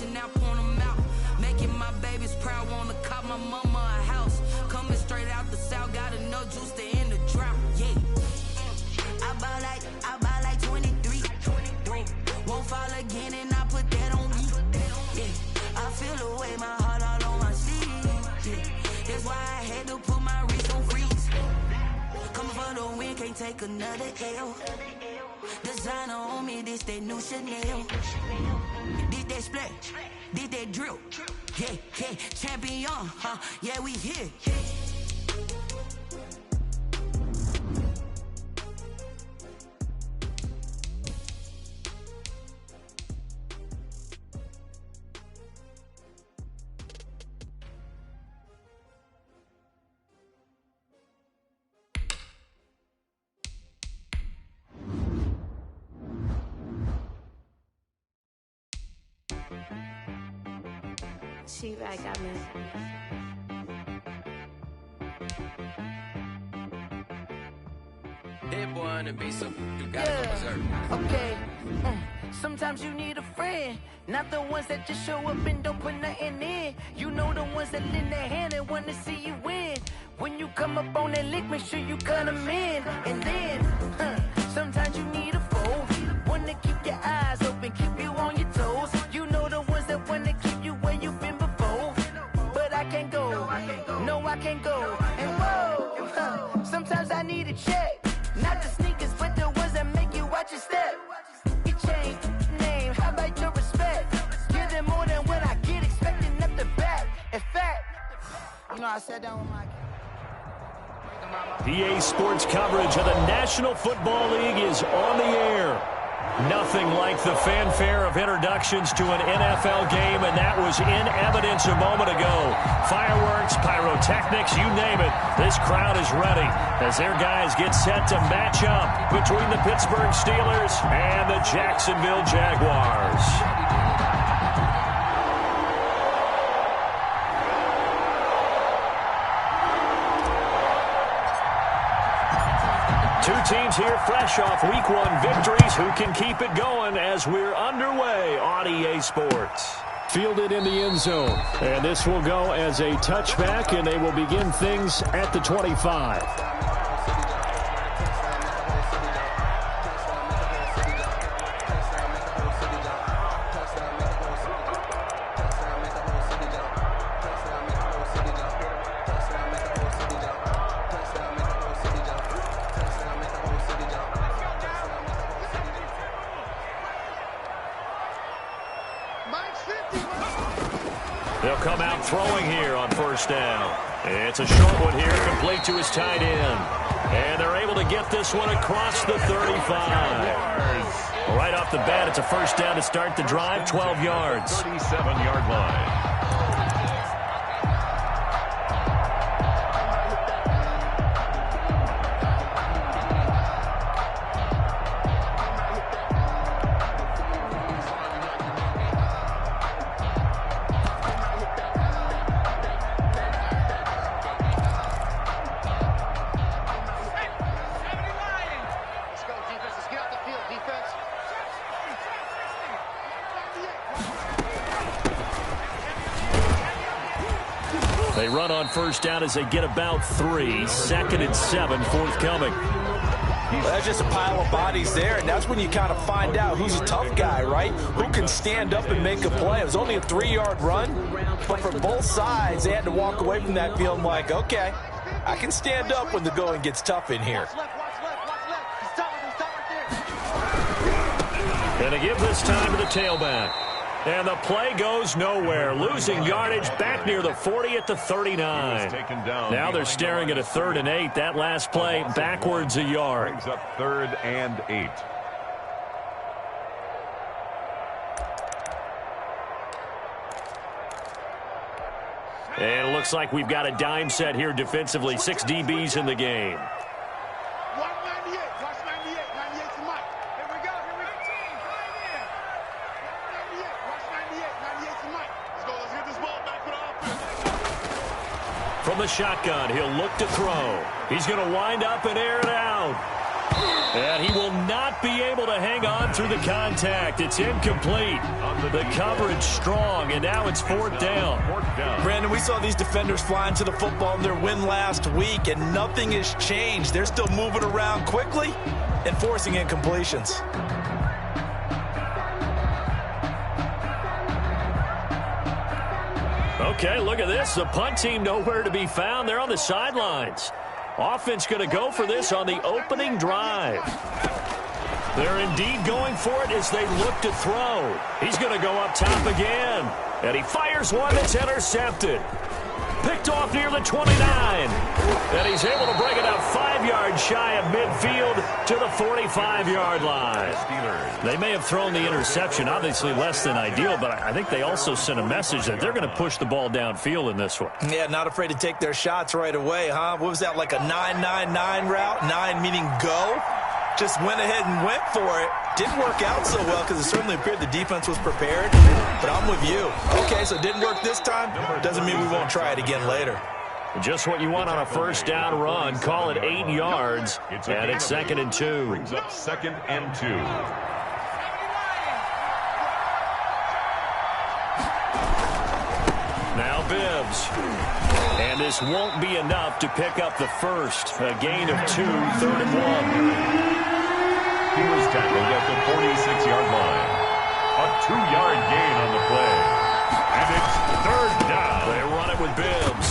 and now point them out. Making my babies proud, wanna cop my mama a house. Coming straight out the south, got enough juice to end the drought. Yeah. I buy like 23. Won't fall again and I put that on me. Yeah. I feel the way, my heart all on my sleeve. Yeah. That's why I had to put my wrist on freeze. Coming for the win, can't take another L. Designer on me, this that new Chanel. Did that splash, did that drill. Yeah, yeah, champion, huh? Yeah, we here. She back got me. Hit one and be some. You gotta go berserk. Okay. Sometimes you need a friend, not the ones that just show up and don't put nothing in. You know the ones that lend their hand and wanna see you win. When you come up on that lick, make sure you cut them in. And then, sometimes you need a foe, one to keep your eyes open, keep you on your toes. You know the ones that wanna keep you where you've been before. But I can't go, no I can't go. And whoa, sometimes I need a check. Not the sneakers, but the ones that make you watch your step. You change name, how about your respect? Give them more than what I get, expecting up the back. In fact, you know I sat down with my EA Sports coverage of the National Football League is on the air. Nothing like the fanfare of introductions to an NFL game, and that was in evidence a moment ago. Fireworks, pyrotechnics, you name it. This crowd is ready as their guys get set to match up between the Pittsburgh Steelers and the Jacksonville Jaguars. Two teams here fresh off Week 1 victories. Who can keep it going as we're underway on EA Sports? Fielded in the end zone. And this will go as a touchback, and they will begin things at the 25. They'll come out throwing here on first down. It's a short one here, complete to his tight end. And they're able to get this one across the 35. Right off the bat, it's a first down to start the drive, 12 yards. 37-yard line. They run on first down as they get about 3. 2nd and 7 forthcoming. Well, that's just a pile of bodies there, and that's when you kind of find out who's a tough guy, right? Who can stand up and make a play. It was only a 3-yard run, but for both sides, they had to walk away from that feeling like, okay, I can stand up when the going gets tough in here. And they give this time to the tailback. And the play goes nowhere, losing yardage back near the 40 at the 39. Now they're staring at a 3rd and 8. That last play backwards a yard. Brings up 3rd and 8. And it looks like we've got a dime set here defensively. 6 DBs in the game. From the shotgun, he'll look to throw. He's going to wind up and air it out. And he will not be able to hang on through the contact. It's incomplete. The coverage strong, and now it's fourth down. Brandon, we saw these defenders flying to the football in their win last week, and nothing has changed. They're still moving around quickly and forcing incompletions. Okay, look at this. The punt team nowhere to be found. They're on the sidelines. Offense going to go for this on the opening drive. They're indeed going for it as they look to throw. He's going to go up top again. And he fires one that's intercepted. Picked off near the 29. And he's able to bring it up 5 yards shy of midfield to the 45-yard line. They may have thrown the interception, obviously less than ideal, but I think they also sent a message that they're going to push the ball downfield in this one. Yeah, not afraid to take their shots right away, huh? What was that, like a 9-9-9 route? 9 meaning go? Just went ahead and went for it. Didn't work out so well because it certainly appeared the defense was prepared. But I'm with you. Okay, so it didn't work this time. Doesn't mean we won't try it again later. Just what you want on a first down run. Call it 8 yards, and it's 2nd and 2. Brings up 2nd and 2. Now Bibbs. And this won't be enough to pick up the first. A gain of 2, 3rd and 1. He was tackled at the 46-yard line. A 2-yard gain on the play. And it's 3rd down. They run it with Bibbs.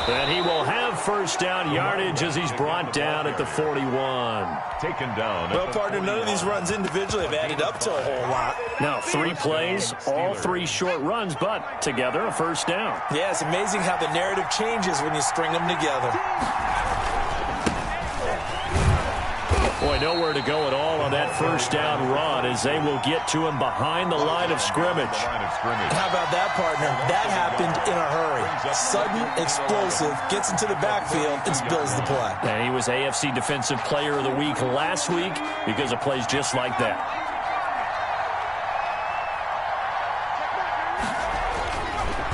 And he will have first down yardage as he's brought down at the 41. Taken down. Well, partner, none of these runs individually have added up to a whole lot. Now 3 plays, all 3 short runs, but together a first down. Yeah, it's amazing how the narrative changes when you string them together. Boy, nowhere to go at all on that first down run as they will get to him behind the line of scrimmage. How about that, partner? That happened in a hurry. Sudden, explosive, gets into the backfield and spills the play. And he was AFC Defensive Player of the Week last week because of plays just like that.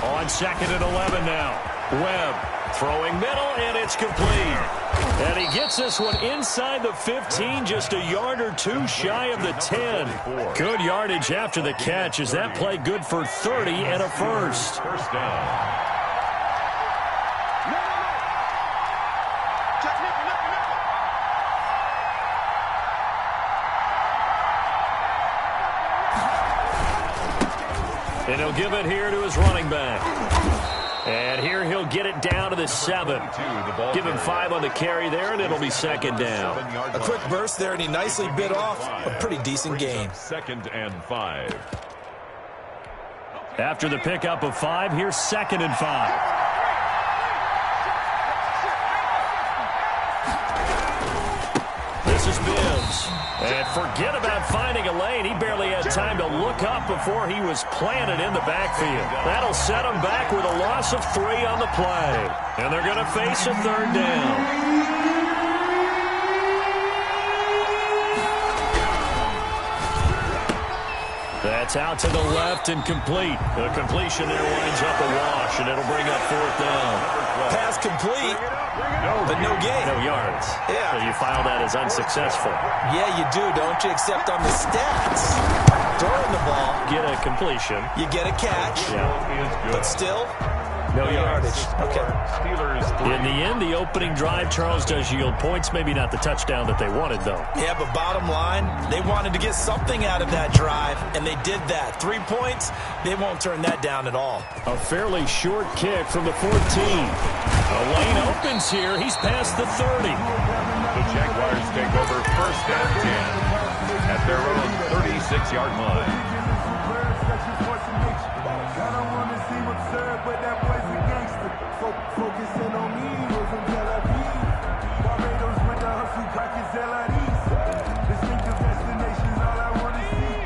On 2nd and 11 now. Webb throwing middle, and it's complete. And he gets this one inside the 15, just a yard or 2 shy of the 10. Good yardage after the catch. Is that play good for 30 and a first? First down. And he'll give it here to his running back. And here he'll get it down to the 7. Give him 5 on the carry there, and it'll be 2nd down. A quick burst there, and he nicely bit off a pretty decent gain. 2nd and 5. After the pickup of 5, here's 2nd and 5. This is Bibbs. And forget about finding a lane. He barely had time to look up before he was planted in the backfield. That'll set him back with a loss of 3 on the play. And they're going to face a 3rd down. That's out to the left and complete. The completion there winds up a wash, and it'll bring up 4th down. Pass complete, but no gain. No yards. Yeah. So you file that as unsuccessful. Yeah, you do, don't you? Except on the stats. Throwing the ball. Get a completion. You get a catch. Yeah. But still, no yardage. Okay. In the end, the opening drive, Charles, does yield points. Maybe not the touchdown that they wanted, though. Yeah, but bottom line, they wanted to get something out of that drive, and they did that. 3 points, they won't turn that down at all. A fairly short kick from the 14. A lane opens here. He's past the 30. The Jaguars take over 1st and 10 at their own 36-yard line.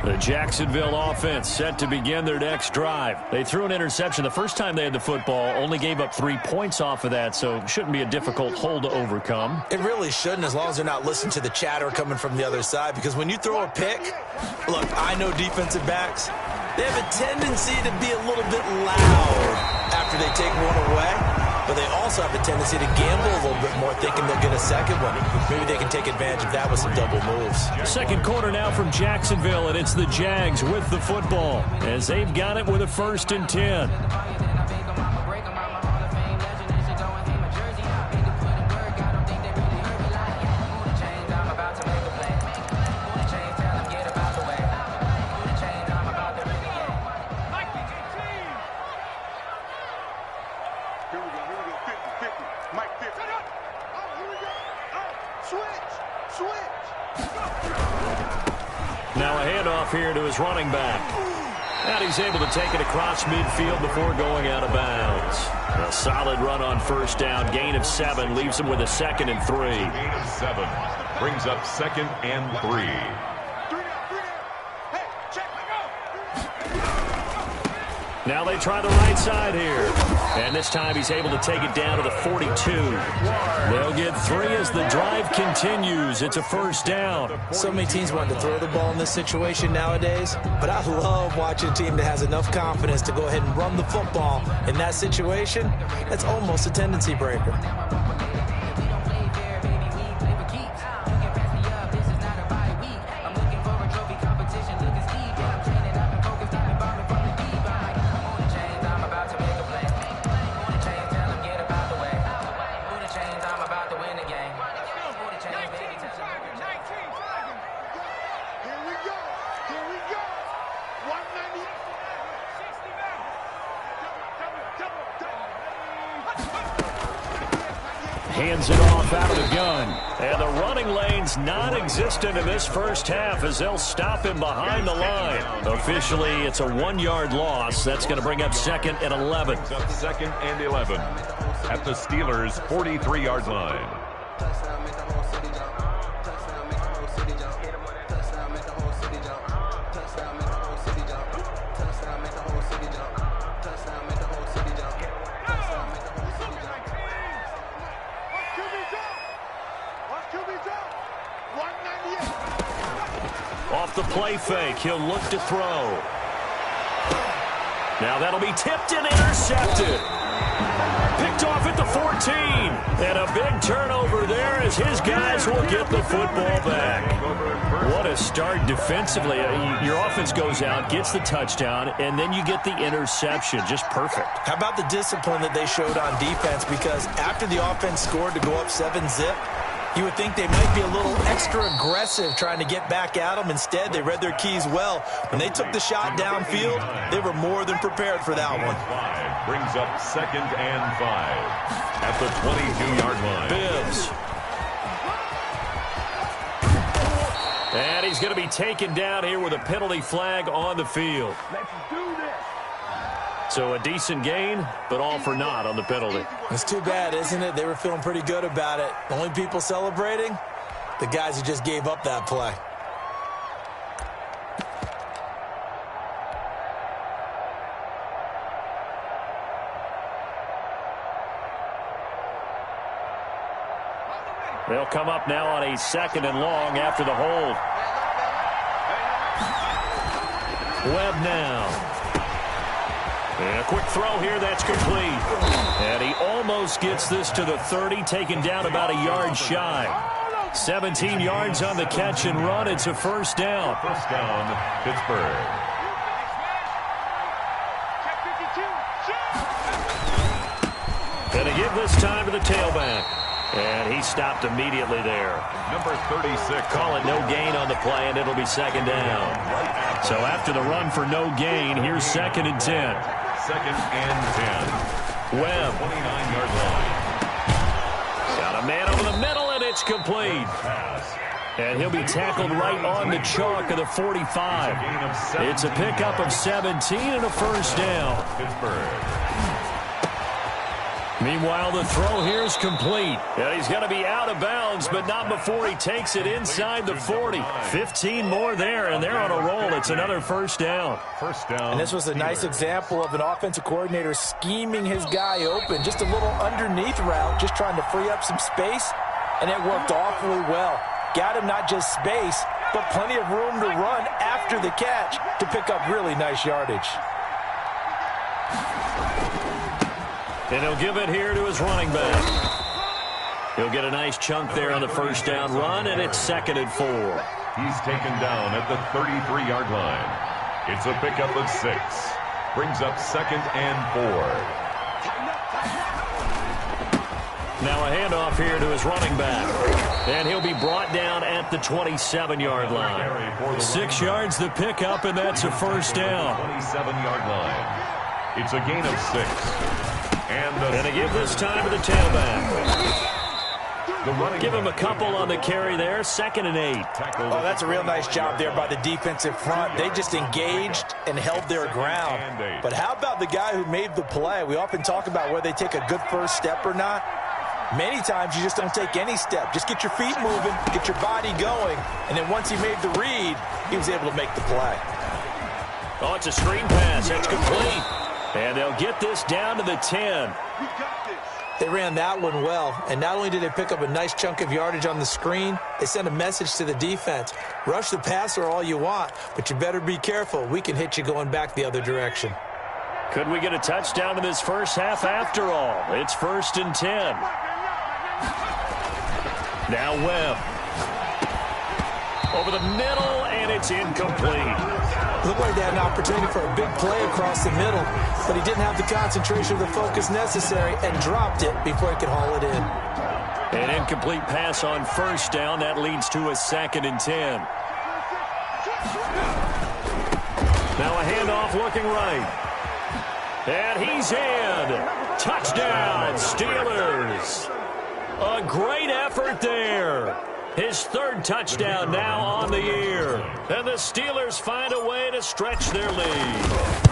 The Jacksonville offense set to begin their next drive. They threw an interception the first time they had the football, only gave up 3 points off of that, so shouldn't be a difficult hole to overcome. It really shouldn't, as long as they're not listening to the chatter coming from the other side, because when you throw a pick, look, I know defensive backs, they have a tendency to be a little bit loud after they take one away. but they also have a tendency to gamble a little bit more, thinking they'll get a second one. Maybe they can take advantage of that with some double moves. Second quarter now from Jacksonville, and it's the Jags with the football as they've got it with a 1st and 10. Now a handoff here to his running back. And he's able to take it across midfield before going out of bounds. A solid run on 1st down. Gain of 7 leaves him with a 2nd and 3. Gain of 7 brings up 2nd and 3. Now they try the right side here. And this time he's able to take it down to the 42. They'll get 3 as the drive continues. It's a 1st down. So many teams want to throw the ball in this situation nowadays, but I love watching a team that has enough confidence to go ahead and run the football. In that situation, that's almost a tendency breaker. Hands it off out of the gun. And the running lane's non-existent in this first half as they'll stop him behind the line. Officially, it's a 1-yard loss. That's going to bring up 2nd and 11. 2nd and 11 at the Steelers' 43-yard line. Off the play fake, he'll look to throw. Now that'll be tipped and intercepted. Picked off at the 14. And a big turnover there as his guys will get the football back. What a start defensively. Your offense goes out, gets the touchdown, and then you get the interception. Just perfect. How about the discipline that they showed on defense? Because after the offense scored to go up 7-zip, you would think they might be a little extra aggressive trying to get back at them. Instead, they read their keys well. When they took the shot downfield, they were more than prepared for that one. 5 brings up 2nd and 5 at the 22-yard line. Bibbs. And he's going to be taken down here with a penalty flag on the field. Let's do this. So a decent gain, but all for naught on the penalty. It's too bad, isn't it? They were feeling pretty good about it. The only people celebrating, the guys who just gave up that play. They'll come up now on a 2nd and long after the hold. Webb now. And a quick throw here, that's complete. And he almost gets this to the 30, taken down about a yard shy. 17 yards on the catch and run. It's a 1st down. 1st down, Pittsburgh. And to give this time to the tailback. And he stopped immediately there. Number 36. Call it no gain on the play, and it'll be 2nd down. So after the run for no gain, here's 2nd and 10. 2nd and 10. Webb. 29-yard line. Got a man over the middle, and it's complete. And he'll be tackled right on the chalk of the 45. It's a pickup of 17 and a 1st down. Pittsburgh. Meanwhile, the throw here is complete. And he's going to be out of bounds, but not before he takes it inside the 40. 15 more there, and they're on a roll. It's another 1st down. 1st down. And this was a nice example of an offensive coordinator scheming his guy open. Just a little underneath route, just trying to free up some space, and it worked awfully well. Got him not just space, but plenty of room to run after the catch to pick up really nice yardage. And he'll give it here to his running back. He'll get a nice chunk there on the first down run, and it's 2nd and 4. He's taken down at the 33-yard line. It's a pickup of 6. Brings up 2nd and 4. Now a handoff here to his running back. And he'll be brought down at the 27-yard line. 6 yards the pickup, and that's a first down. 27-yard line. It's a gain of 6. And they give this time to the tailback. Give him a couple on the carry there. 2nd and 8. Oh, that's a real nice job there by the defensive front. They just engaged and held their ground. But how about the guy who made the play? We often talk about whether they take a good first step or not. Many times you just don't take any step. Just get your feet moving, get your body going, and then once he made the read, he was able to make the play. Oh, it's a screen pass. That's complete. And they'll get this down to the 10. They ran that one well, and not only did they pick up a nice chunk of yardage on the screen, they sent a message to the defense. Rush the passer all you want, but you better be careful. We can hit you going back the other direction. Could we get a touchdown in this first half after all? It's 1st and 10. Now Webb. Over the middle, and it's incomplete. Looked like they had an opportunity for a big play across the middle, but he didn't have the concentration or the focus necessary and dropped it before he could haul it in. An incomplete pass on first down. That leads to a 2nd and 10. Now a handoff looking right. And he's in. Touchdown, Steelers. A great effort there. His 3rd touchdown now on the year. And the Steelers find a way to stretch their lead.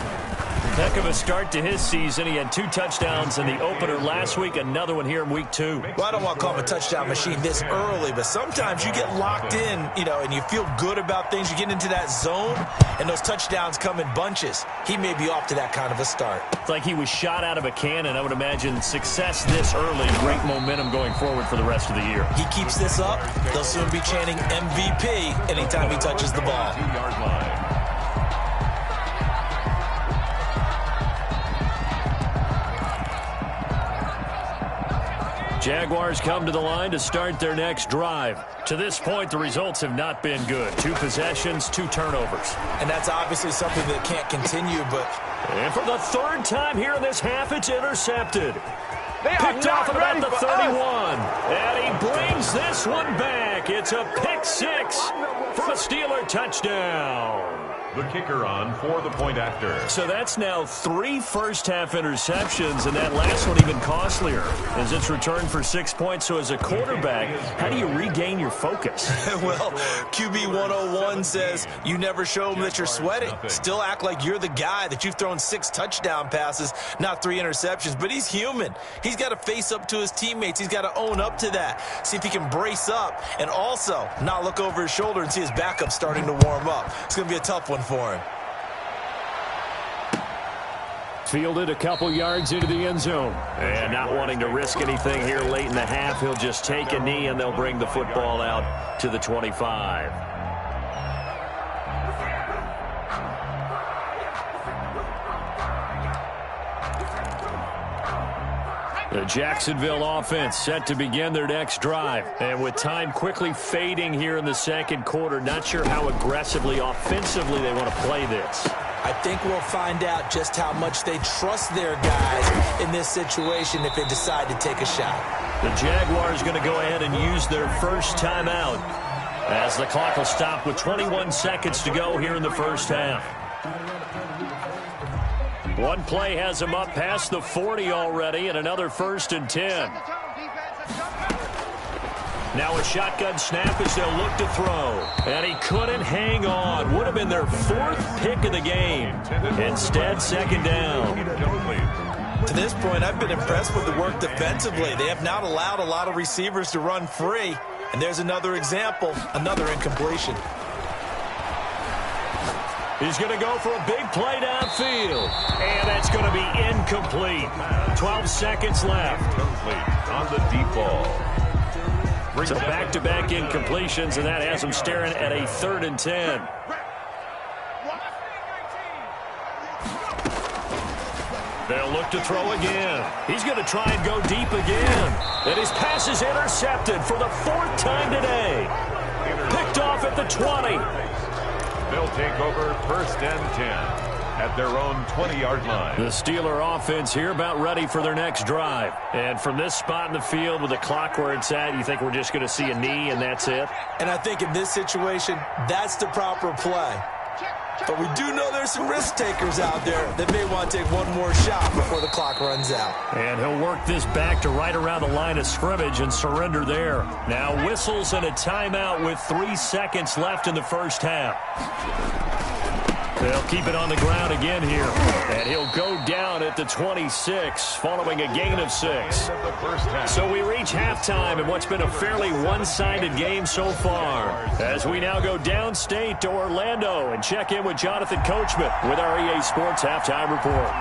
Heck of a start to his season. He had 2 touchdowns in the opener last week, another one here in week 2. Well, I don't want to call him a touchdown machine this early, but sometimes you get locked in, and you feel good about things. You get into that zone, and those touchdowns come in bunches. He may be off to that kind of a start. It's like he was shot out of a cannon. I would imagine success this early, great momentum going forward for the rest of the year. He keeps this up, they'll soon be chanting MVP anytime he touches the ball. 2-yard line. Jaguars come to the line to start their next drive. To this point, the results have not been good. 2 possessions, 2 turnovers. And that's obviously something that can't continue, but... And for the 3rd time here in this half, it's intercepted. Picked off about the 31. And he brings this one back. It's a pick 6 from a Steeler touchdown. The kicker on for the point after. So that's now 3 first-half interceptions, and that last one even costlier as it's returned for 6 points. So as a quarterback, how do you regain your focus? Well, QB 101 says you never show them that you're sweating. Still act like you're the guy, that you've thrown 6 touchdown passes, not 3 interceptions. But he's human. He's got to face up to his teammates. He's got to own up to that. See if he can brace up and also not look over his shoulder and see his backup starting to warm up. It's going to be a tough one for him. Fielded a couple yards into the end zone. And not wanting to risk anything here late in the half, he'll just take a knee and they'll bring the football out to the 25. The Jacksonville offense set to begin their next drive. And with time quickly fading here in the second quarter, not sure how aggressively, offensively they want to play this. I think we'll find out just how much they trust their guys in this situation if they decide to take a shot. The Jaguars going to go ahead and use their first timeout as the clock will stop with 21 seconds to go here in the first half. One play has him up past the 40 already, and another 1st and 10. Now a shotgun snap as they'll look to throw. And he couldn't hang on. Would have been their 4th pick of the game. Instead, 2nd down. To this point, I've been impressed with the work defensively. They have not allowed a lot of receivers to run free. And there's another example, another incompletion. He's going to go for a big play downfield. And that's going to be incomplete. 12 seconds left. Complete on the deep ball. So back-to-back incompletions, and that has them staring at a 3rd and 10. They'll look to throw again. He's going to try and go deep again. And his pass is intercepted for the 4th time today. Picked off at the 20. They'll take over 1st and 10 at their own 20-yard line. The Steeler offense here about ready for their next drive. And from this spot in the field with the clock where it's at, you think we're just going to see a knee and that's it? And I think in this situation, that's the proper play. But we do know there's some risk takers out there that may want to take one more shot before the clock runs out. And he'll work this back to right around the line of scrimmage and surrender there. Now whistles and a timeout with 3 seconds left in the first half. They'll keep it on the ground again here. And he'll go down at the 26 following a gain of 6. So we reach halftime in what's been a fairly one-sided game so far. As we now go downstate to Orlando and check in with Jonathan Coachman with our EA Sports Halftime Report.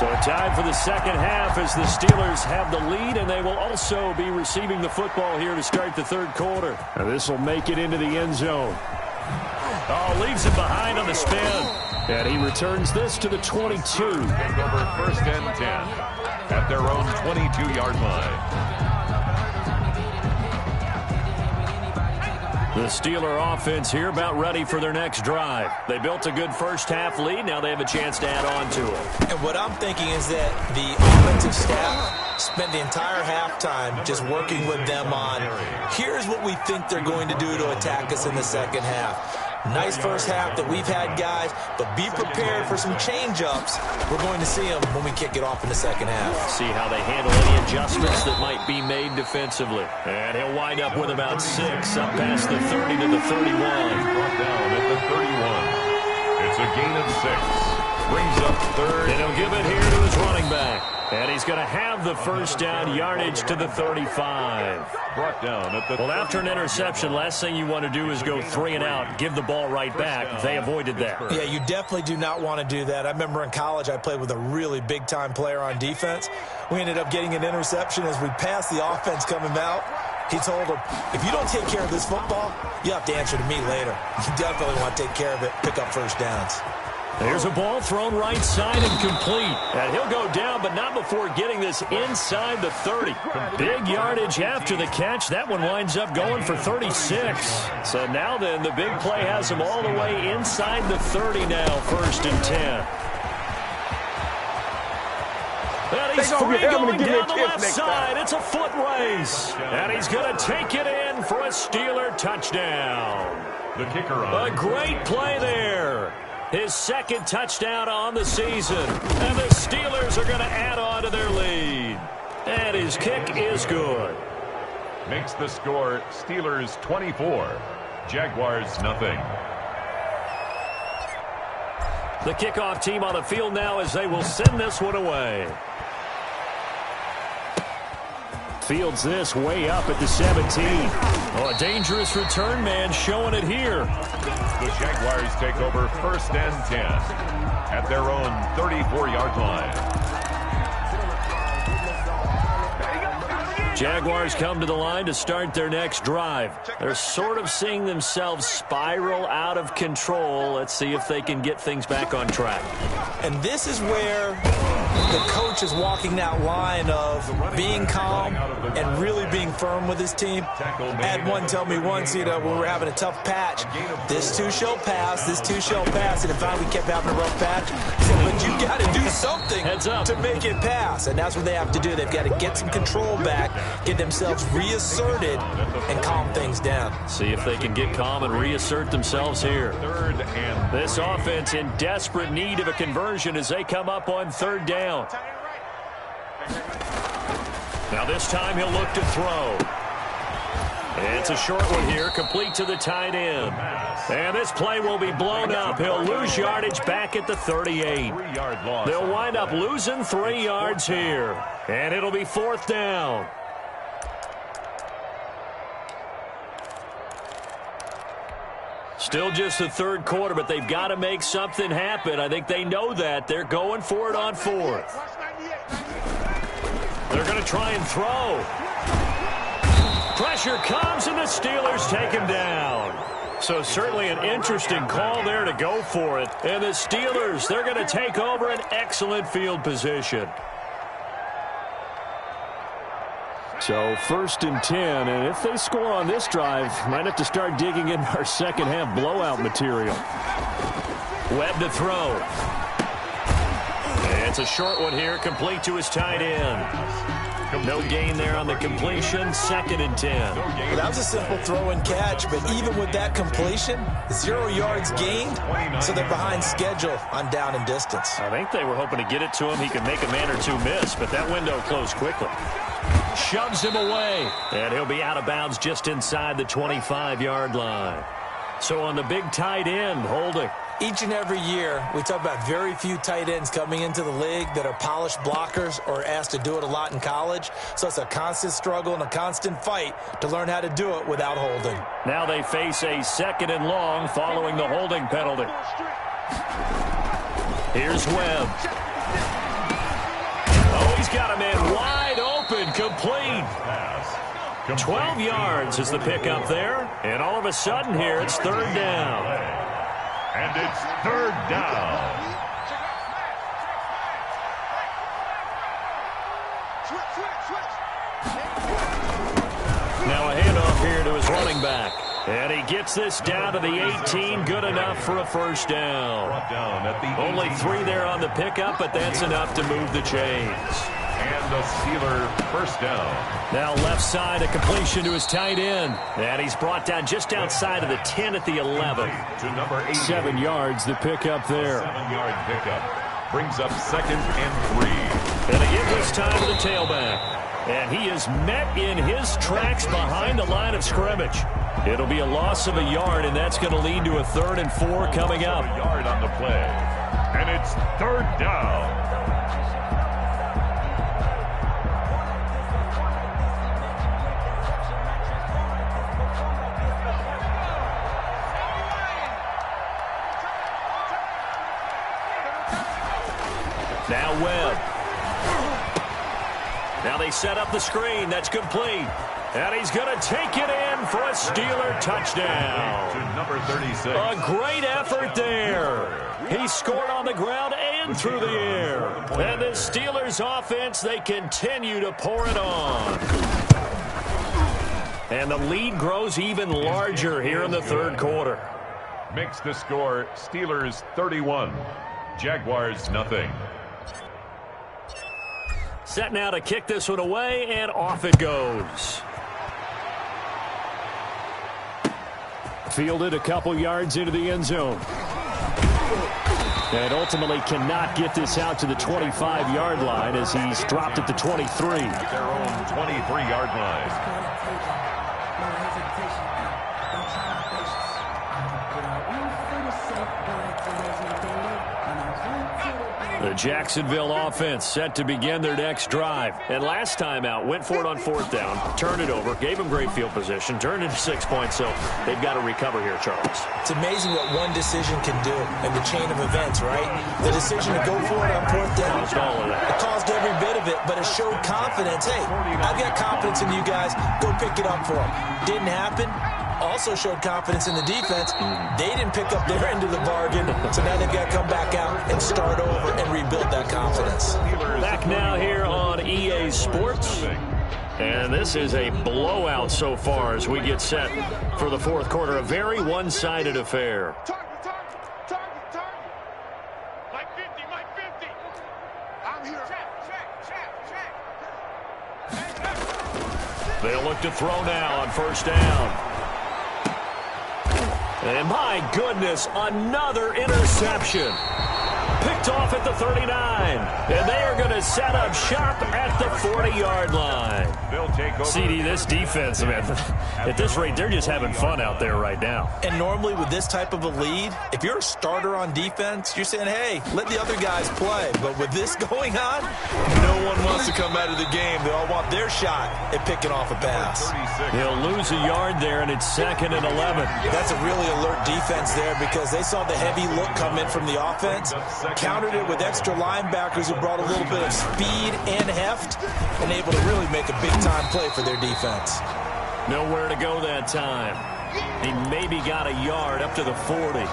So time for the second half as the Steelers have the lead, and they will also be receiving the football here to start the 3rd quarter. Now this will make it into the end zone. Oh, leaves him behind on the spin. And he returns this to the 22. Take over 1st and 10 at their own 22-yard line. The Steeler offense here about ready for their next drive. They built a good first half lead. Now they have a chance to add on to it. And what I'm thinking is that the offensive staff spent the entire halftime just working with them on, here's what we think they're going to do to attack us in the second half. Nice first half that we've had, guys, but be prepared for some change-ups. We're going to see them when we kick it off in the second half. See how they handle any adjustments that might be made defensively. And he'll wind up with about 6 up past the 30 to the 31. Brought down at the 31. It's a gain of 6. Brings up 3rd. And he'll give it here to his running back. And he's going to have the first down yardage to the 35. Brought down at the Well, after an interception, last thing you want to do is go 3 and out, give the ball right back. They avoided that. Yeah, you definitely do not want to do that. I remember in college I played with a really big-time player on defense. We ended up getting an interception as we passed the offense coming out. He told him, if you don't take care of this football, you have to answer to me later. You definitely want to take care of it, pick up first downs. There's a ball thrown right side and complete. And he'll go down, but not before getting this inside the 30. Big yardage after the catch. That one winds up going for 36. So now then, the big play has him all the way inside the 30 now, 1st and 10. And he's free going down the left side. It's a foot race. And he's going to take it in for a Steeler touchdown. The kicker on. A great play there. His 2nd touchdown on the season. And the Steelers are going to add on to their lead. And his kick is good. Makes the score Steelers 24, Jaguars nothing. The kickoff team on the field now as they will send this one away. Fields this way up at the 17. Oh, a dangerous return man showing it here. The Jaguars take over 1st and 10 at their own 34-yard line. Jaguars come to the line to start their next drive. They're sort of seeing themselves spiral out of control. Let's see if they can get things back on track. And this is where the coach is walking that line of being calm and really being firm with his team. I had one tell me once, when we were having a tough patch, this too shall pass, this too shall pass. And in fact, we kept having a rough patch. He said, but you got to do something to make it pass. And that's what they have to do. They've got to get some control back, get themselves reasserted, and calm things down. See if they can get calm and reassert themselves here. This offense in desperate need of a conversion as they come up on 3rd down. Now this time he'll look to throw. It's a short one here, complete to the tight end. And this play will be blown up. He'll lose yardage back at the 38. They'll wind up losing 3 yards here. And it'll be 4th down. Still just the 3rd quarter, but they've got to make something happen. I think they know that. They're going for it on 4th. They're going to try and throw. Pressure comes, and the Steelers take him down. So certainly an interesting call there to go for it. And the Steelers, they're going to take over an excellent field position. So 1st and 10, and if they score on this drive, might have to start digging in our second half blowout material. Webb to throw. And it's a short one here, complete to his tight end. No gain there on the completion, 2nd and 10. That was a simple throw and catch, but even with that completion, 0 yards gained, so they're behind schedule on down and distance. I think they were hoping to get it to him. He could make a man or two miss, but that window closed quickly. Shoves him away, and he'll be out of bounds just inside the 25-yard line. So on the big tight end, holding. Each and every year, we talk about very few tight ends coming into the league that are polished blockers or asked to do it a lot in college. So it's a constant struggle and a constant fight to learn how to do it without holding. Now they face a 2nd and long following the holding penalty. Here's Webb. Oh, he's got a man wide open, complete. 12 yards is the pickup there. And all of a sudden here, it's 3rd down. And it's 3rd down. Now a handoff here to his running back. And he gets this down to the 18. Good enough for a 1st down. Only 3 there on the pickup, but that's enough to move the chains. And the Steeler 1st down. Now left side, a completion to his tight end. And he's brought down just outside of the 10 at the 11. To number 8. 7 yards, the pickup there. 7-yard pickup. Brings up 2nd and 3. And they give this time to the tailback. And he is met in his tracks behind the line of scrimmage. It'll be a loss of a yard, and that's going to lead to a 3rd and 4 coming up. A yard on the play. And it's 3rd down. Now Webb. Now they set up the screen. That's complete. And he's going to take it in for a Steeler touchdown. To number 36. A great effort there. He scored on the ground and through the air. And the Steelers offense, they continue to pour it on. And the lead grows even larger here in the 3rd quarter. Makes the score Steelers 31. Jaguars nothing. Set now to kick this one away, and off it goes. Fielded a couple yards into the end zone. And ultimately cannot get this out to the 25-yard line as he's dropped at the 23. Their own 23-yard line. The Jacksonville offense set to begin their next drive. And last time out, went for it on 4th down, turned it over, gave them great field position, turned it to 6 points, so they've got to recover here, Charles. It's amazing what one decision can do in the chain of events, right? The decision to go for it on 4th down. Caused all of that. It caused every bit of it, but it showed confidence. Hey, I've got confidence in you guys. Go pick it up for them. Didn't happen. Also showed confidence in the defense. They didn't pick up their end of the bargain, so now they've got to come back out and start over and rebuild that confidence. Back now here on EA Sports. And this is a blowout so far as we get set for the 4th quarter. A very one-sided affair. They'll look to throw now on 1st down. And my goodness, another interception. Picked off at the 39. And they are going to set up shop at the 40-yard line. They'll take over. CD, this defense, man, at this rate, they're just having fun out there right now. And normally with this type of a lead, if you're a starter on defense, you're saying, hey, let the other guys play. But with this going on, no one wants to come out of the game. They all want their shot at picking off a pass. They'll lose a yard there, and it's 2nd and 11. That's a really alert defense there because they saw the heavy look come in from the offense, countered it with extra linebackers who brought a little bit of speed and heft, and able to really make a big-time play for their defense. Nowhere to go that time. He maybe got a yard up to the 40.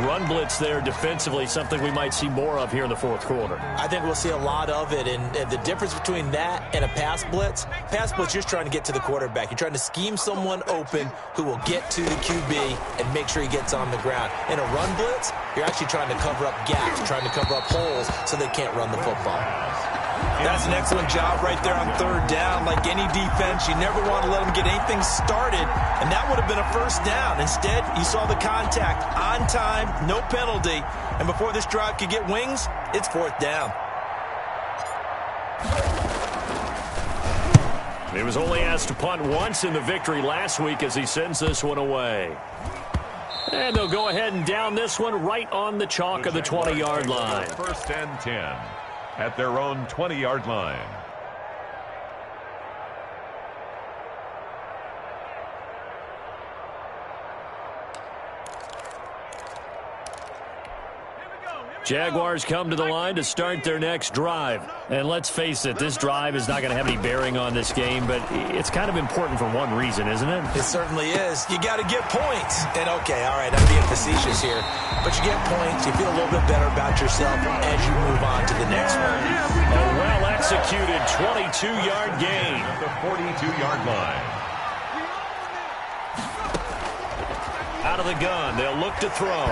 Run blitz there defensively, something we might see more of here in the fourth quarter. I think we'll see a lot of it, and the difference between that and a pass blitz, you're just trying to get to the quarterback. You're trying to scheme someone open who will get to the QB and make sure he gets on the ground. In a run blitz, you're actually trying to cover up gaps, trying to cover up holes so they can't run the football. That's an excellent job right there on third down. Like any defense, you never want to let them get anything started, and that would have been a first down. Instead, you saw the contact on time, no penalty, and before this drive could get wings, it's fourth down. He was only asked to punt once in the victory last week as he sends this one away. And they'll go ahead and down this one right on the chalk of the 20-yard line. First and 10 at their own 20-yard line. Jaguars come to the line to start their next drive. And let's face it, this drive is not going to have any bearing on this game, but it's kind of important for one reason, isn't it? It certainly is. You got to get points. And, okay, all right, I'm being facetious here. But you get points, you feel a little bit better about yourself as you move on to the next one. A well-executed 22-yard gain. At the 42-yard line. Out of the gun, they'll look to throw.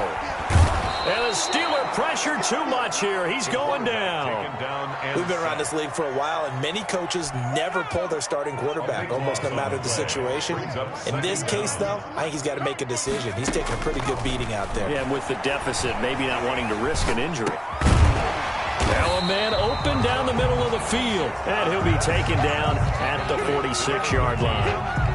And the Steeler pressure too much here. He's going down. We've been around this league for a while, and many coaches never pull their starting quarterback, almost no matter the situation. In this case, though, I think he's got to make a decision. He's taking a pretty good beating out there. Yeah, and with the deficit, maybe not wanting to risk an injury. Now a man open down the middle of the field, and he'll be taken down at the 46-yard line.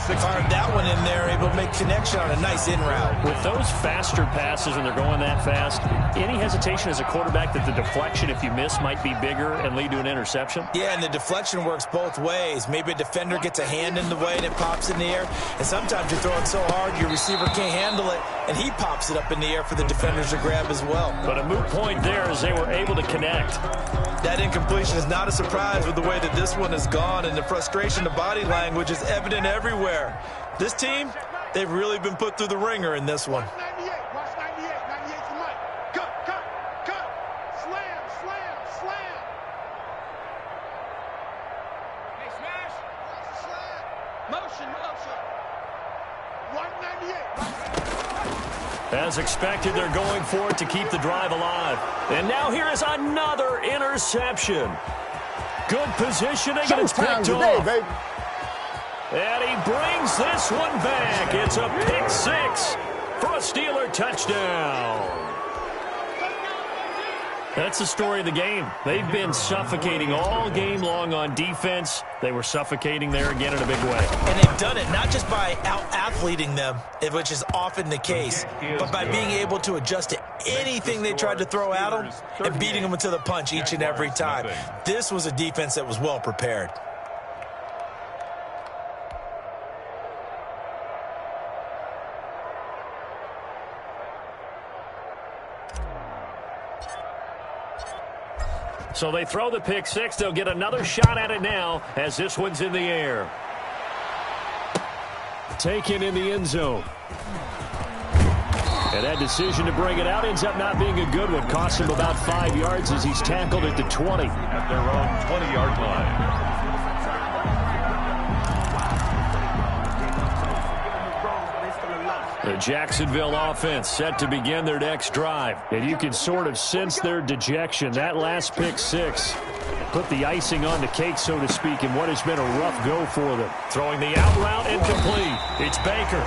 Fired that one in there, able to make connection on a nice in route. With those faster passes, and they're going that fast, any hesitation as a quarterback that the deflection, if you miss, might be bigger and lead to an interception? Yeah, and the deflection works both ways. Maybe a defender gets a hand in the way and it pops in the air, and sometimes you're throwing so hard your receiver can't handle it, and he pops it up in the air for the defenders to grab as well. But a moot point there as they were able to connect. That incompletion is not a surprise with the way that this one has gone, and the frustration, the body language is evident everywhere. This team, they've really been put through the ringer in this one. Watch 98. 98's the mic. Cut. Slam. Hey, smash. Slam. Motion. 198. As expected, they're going for it to keep the drive alive. And now here is another interception. Good positioning, and it's picked off. Baby. And he brings this one back. It's a pick six for a Steeler touchdown. That's the story of the game. They've been suffocating all game long on defense. They were suffocating there again in a big way. And they've done it not just by out-athleting them, which is often the case, but by being able to adjust to anything they tried to throw at them and beating them to the punch each and every time. This was a defense that was well prepared. So they throw the pick six. They'll get another shot at it now as this one's in the air. Taken in the end zone. And that decision to bring it out ends up not being a good one. Cost him about 5 yards as he's tackled at the 20. At their own 20-yard line. The Jacksonville offense set to begin their next drive. And you can sort of sense their dejection. That last pick six put the icing on the cake, so to speak, in what has been a rough go for them. Throwing the out route incomplete. It's Baker.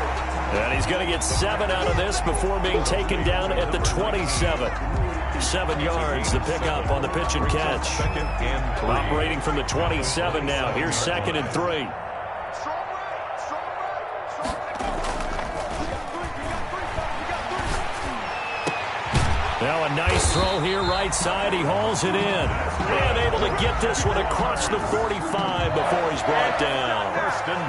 And he's going to get 7 out of this before being taken down at the 27. 7 yards to pick up on the pitch and catch. Operating from the 27 now. Here's 2nd and 3. Now a nice throw here, right side. He hauls it in. And able to get this one across the 45 before he's brought down.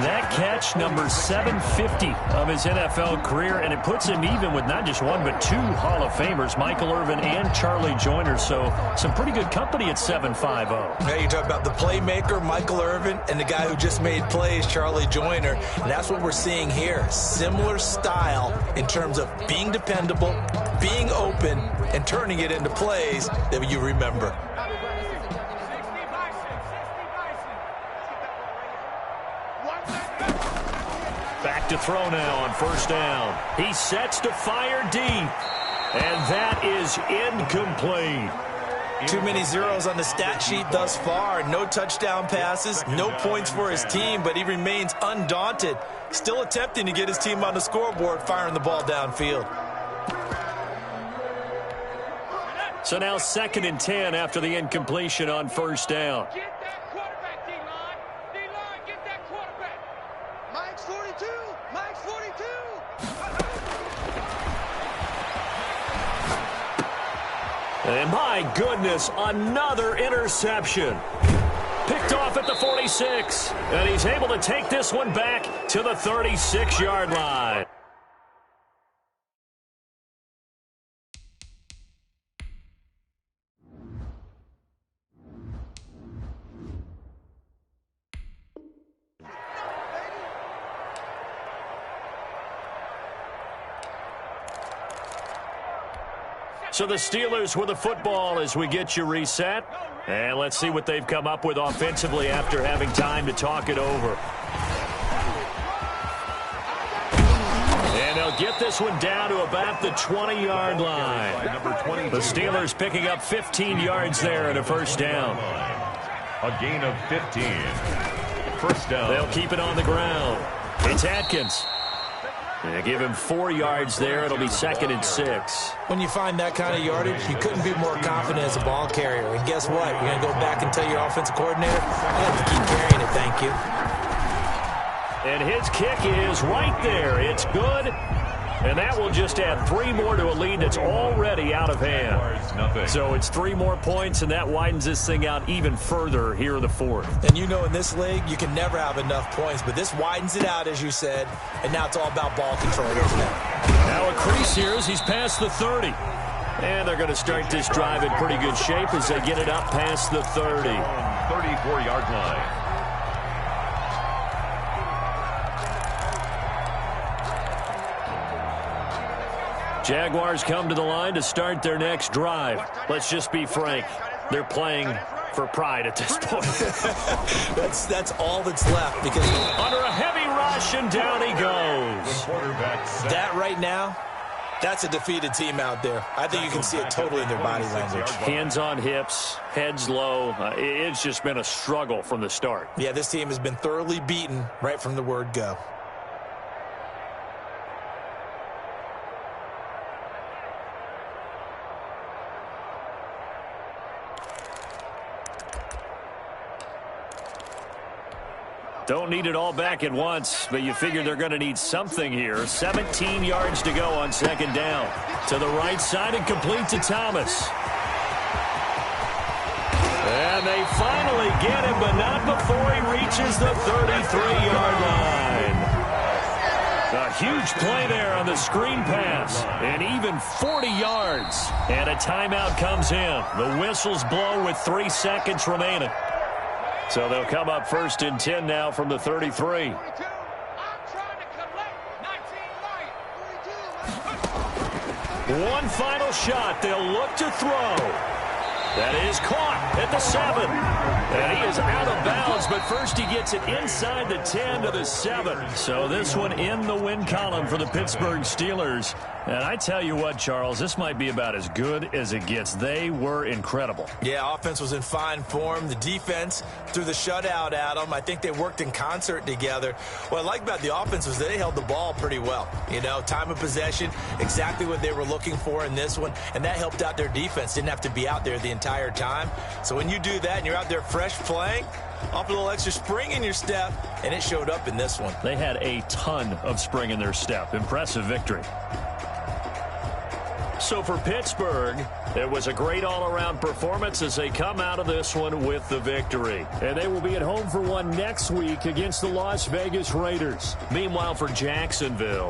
That catch, number 750 of his NFL career, and it puts him even with not just one but two Hall of Famers, Michael Irvin and Charlie Joyner. So some pretty good company at 750. Yeah, you talk about the playmaker, Michael Irvin, and the guy who just made plays, Charlie Joyner. And that's what we're seeing here. Similar style in terms of being dependable, being open, and turning it into plays that you remember. Back to throw now on first down. He sets to fire deep. And that is incomplete. Too many zeros on the stat sheet thus far. No touchdown passes, no points for his team, but he remains undaunted. Still attempting to get his team on the scoreboard, firing the ball downfield. So now 2nd and 10 after the incompletion on first down. Get that quarterback, D-line. D-line, get that quarterback. Mike's 42. Mike's 42. And my goodness, another interception. Picked off at the 46. And he's able to take this one back to the 36-yard line. So the Steelers with the football as we get you reset. And let's see what they've come up with offensively after having time to talk it over. And they'll get this one down to about the 20-yard line. The Steelers picking up 15 yards there and a first down. A gain of 15. First down. They'll keep it on the ground. It's Atkins. They give him 4 yards there. It'll be 2nd and 6. When you find that kind of yardage, you couldn't be more confident as a ball carrier. And guess what? You're going to go back and tell your offensive coordinator, I have to keep carrying it, thank you. And his kick is right there. It's good. And that will just add 3 more to a lead that's already out of hand. So it's 3 more points, and that widens this thing out even further here in the 4th. And you know in this league, you can never have enough points, but this widens it out, as you said, and now it's all about ball control, isn't it? Now a crease here as he's past the 30. And they're going to start this drive in pretty good shape as they get it up past the 30. 34-yard line. Jaguars come to the line to start their next drive. Let's just be frank. They're playing for pride at this point. that's all that's left because under a heavy rush and down he goes. That right now, that's a defeated team out there. I think you can see it totally in their body language. Hands on hips, heads low. It's just been a struggle from the start. Yeah, this team has been thoroughly beaten right from the word go. Don't need it all back at once, but you figure they're going to need something here. 17 yards to go on 2nd down. To the right side and complete to Thomas. And they finally get him, but not before he reaches the 33-yard line. A huge play there on the screen pass. And even 40 yards. And a timeout comes in. The whistles blow with 3 seconds remaining. So they'll come up 1st and 10 now from the 33. One final shot. They'll look to throw. That is caught at the 7. And he is out of bounds, but first he gets it inside the 10 to the 7. So this one in the win column for the Pittsburgh Steelers. And I tell you what, Charles, this might be about as good as it gets. They were incredible. Yeah, offense was in fine form. The defense threw the shutout at them. I think they worked in concert together. What I like about the offense was they held the ball pretty well. You know, time of possession, exactly what they were looking for in this one. And that helped out their defense. Didn't have to be out there the entire time. So when you do that and you're out there fresh playing, off a little extra spring in your step, and it showed up in this one. They had a ton of spring in their step. Impressive victory. So for Pittsburgh, it was a great all-around performance as they come out of this one with the victory. And they will be at home for one next week against the Las Vegas Raiders. Meanwhile, for Jacksonville,